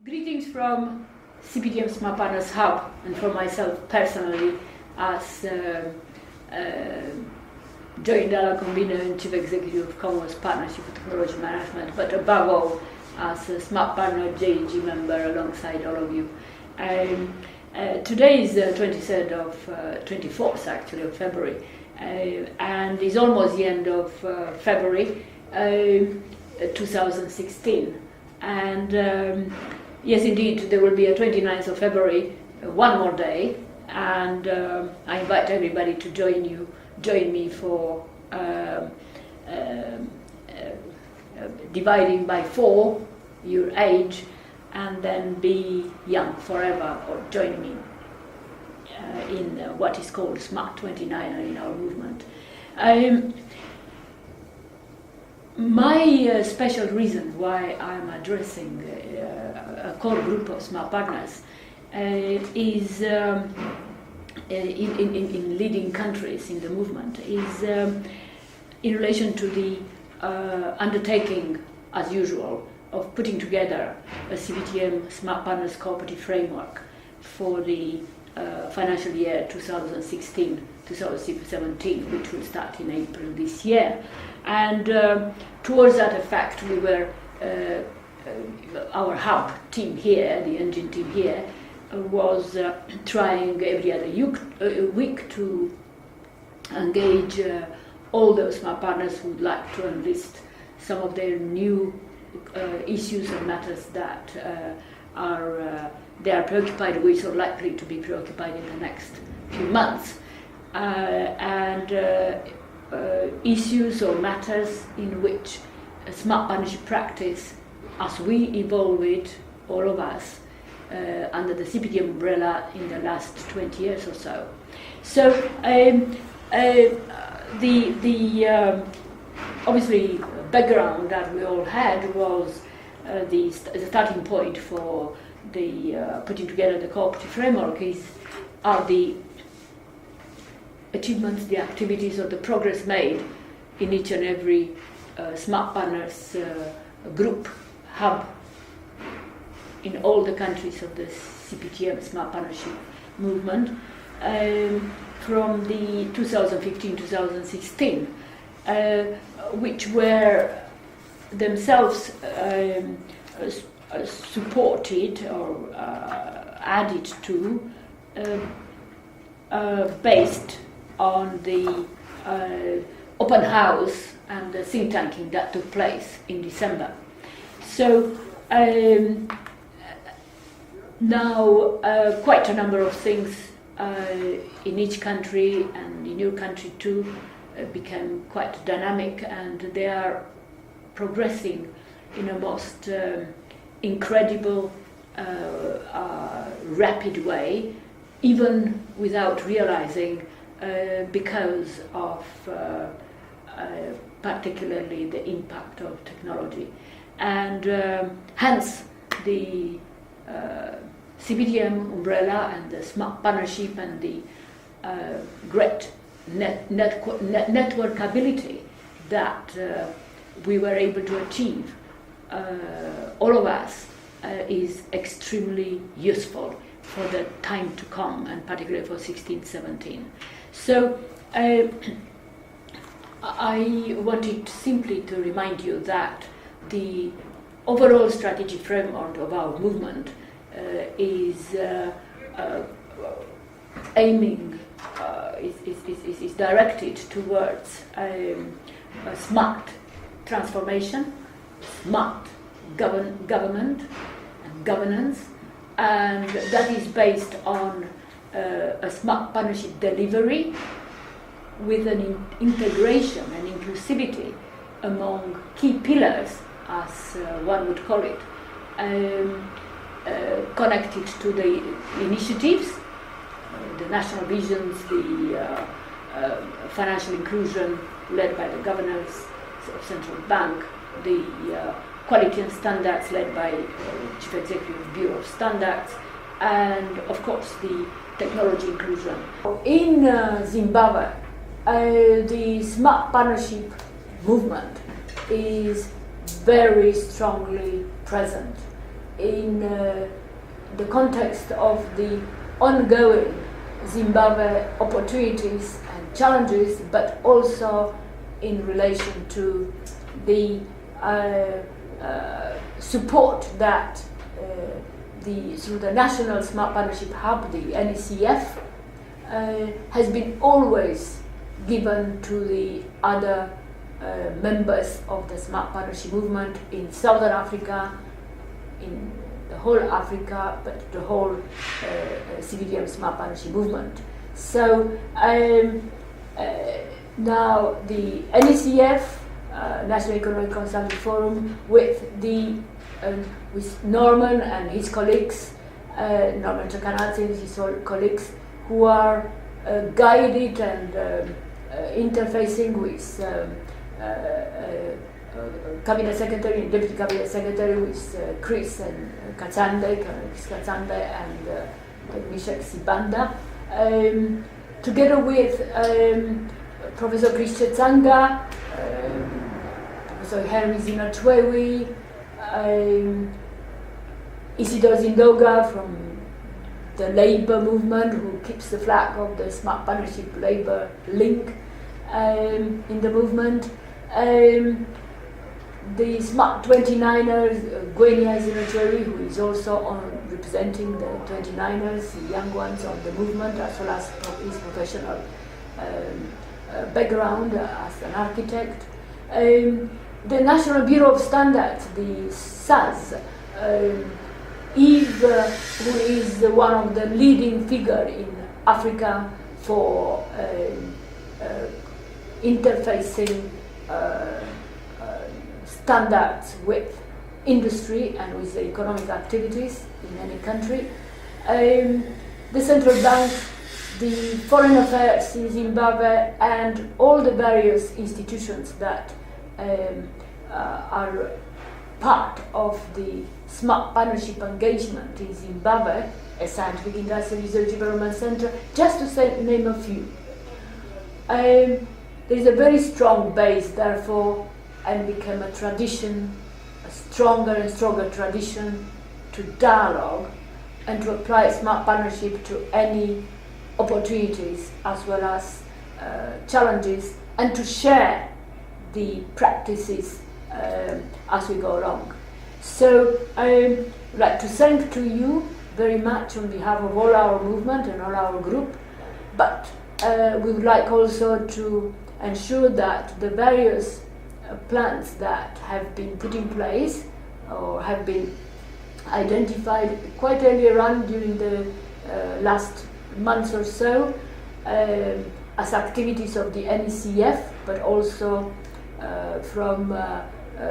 Greetings from CPTM Smart Partners Hub, and for myself personally as Joint Dialogue Convener and Chief Executive of Commonwealth Partnership for Technology Management, but above all as a Smart Partner JEG member alongside all of you. Today is the 24th actually of February, and it's almost the end of February 2016. And yes, indeed, there will be a 29th of February, one more day, and I invite everybody to join me for dividing by 4 your age, and then be young forever, or join me in what is called Smart 29 in our movement. My special reason why I'm addressing a core group of smart partners is in leading countries in the movement is in relation to the undertaking, as usual, of putting together a CPTM Smart Partners Cooperative Framework for the financial year 2016-2017, which will start in April this year. And towards that effect, we were, our hub team here, the engine team here, was trying every other week to engage all those smart partners who would like to enlist some of their new issues and matters that they are preoccupied with or likely to be preoccupied in the next few months. Issues or matters in which a smart partnership practice, as we evolve it, all of us, under the CPTM umbrella in the last 20 years or so. So obviously background that we all had was the starting point for the putting together the cooperative framework are the achievements, the activities, or the progress made in each and every smart partners group hub in all the countries of the CPTM Smart Partnership movement from the 2015-2016, which were themselves supported or added to based on the open house and the think tanking that took place in December. So now quite a number of things in each country, and in your country too, became quite dynamic, and they are progressing in a most incredible, rapid way, even without realizing, because of particularly the impact of technology. And hence the CPTM umbrella and the smart partnership and the great networkability that we were able to achieve, all of us, is extremely useful for the time to come, and particularly for 16-17. So I wanted simply to remind you that the overall strategy framework of our movement is directed towards a smart transformation, smart government and governance, and that is based on a smart partnership delivery with an integration and inclusivity among key pillars, as one would call it, connected to the initiatives, the national visions, the financial inclusion led by the governors of central bank, the quality and standards led by Chief Executive Bureau of Standards, and of course the technology inclusion. In Zimbabwe, the smart partnership movement is very strongly present in the context of the ongoing Zimbabwe opportunities and challenges, but also in relation to the support that through the National Smart Partnership Hub, the NECF, has been always given to the other members of the Smart Partnership Movement in Southern Africa, in the whole Africa, but the whole CPTM Smart Partnership Movement. So now the NECF, National Economic Consultative Forum, with Norman and his colleagues, Norman Chakanadze and his colleagues, who are guided and interfacing with Cabinet Secretary and Deputy Cabinet Secretary, with Chris and Katsande and Mishek Sibanda, together with Professor Chris Chetsanga, Professor Henry Zinachwewi, Isidore Zindoga from the Labour movement, who keeps the flag of the Smart Partnership Labour link in the movement. The Smart 29ers, Gwenia Zinachwewi, who is also representing the 29ers, the young ones on the movement, as well as his professional background as an architect. The National Bureau of Standards, the SAS, Eve, who is one of the leading figure in Africa for interfacing standards with industry and with the economic activities in any country. The central bank, the foreign affairs in Zimbabwe, and all the various institutions that are part of the Smart Partnership engagement in Zimbabwe, a Scientific Industrial Research Development Center, just to name a few. There is a very strong base, therefore, and became a tradition, a stronger and stronger tradition to dialogue and to apply Smart Partnership to any opportunities as well as challenges, and to share the practices as we go along. So I would like to thank to you very much on behalf of all our movement and all our group, but we would like also to ensure that the various plans that have been put in place or have been identified quite earlier on during the last months or so as activities of the NECF, but also from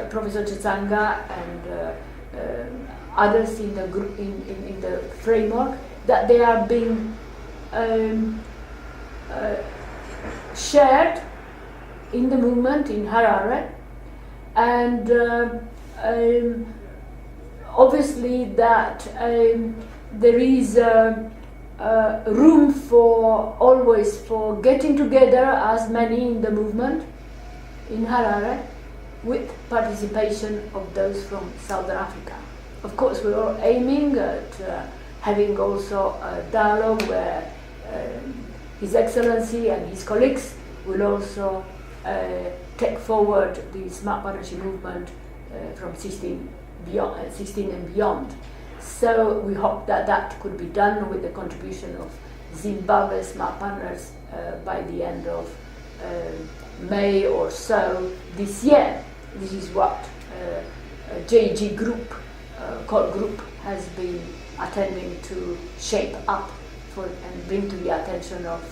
Professor Chetsanga and others in the group in the framework, that they are being shared in the movement in Harare, and obviously that there is room for always for getting together as many in the movement in Harare, with participation of those from Southern Africa. Of course, we're all aiming at having also a dialogue where His Excellency and his colleagues will also take forward the Smart Partnership movement from 16 and beyond. So we hope that that could be done with the contribution of Zimbabwe Smart Partners by the end of May or so this year. This is what JG Group, core group, has been attending to shape up for and bring to the attention of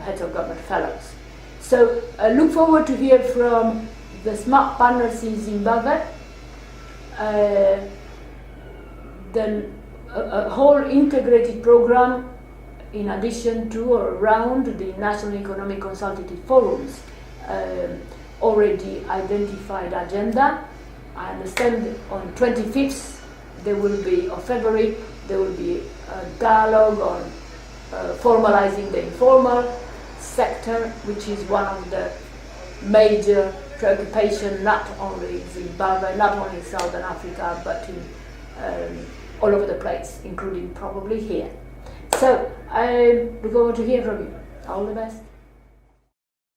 heads of government fellows. So look forward to hear from the Smart Partners in Zimbabwe. The whole integrated program, in addition to or around the National Economic Consultative Forums, already identified agenda. I understand on 25th of February there will be a dialogue on formalizing the informal sector, which is one of the major preoccupations not only in Zimbabwe, not only in Southern Africa, but in all over the place, including probably here. So, we go on to hear from you. All the best.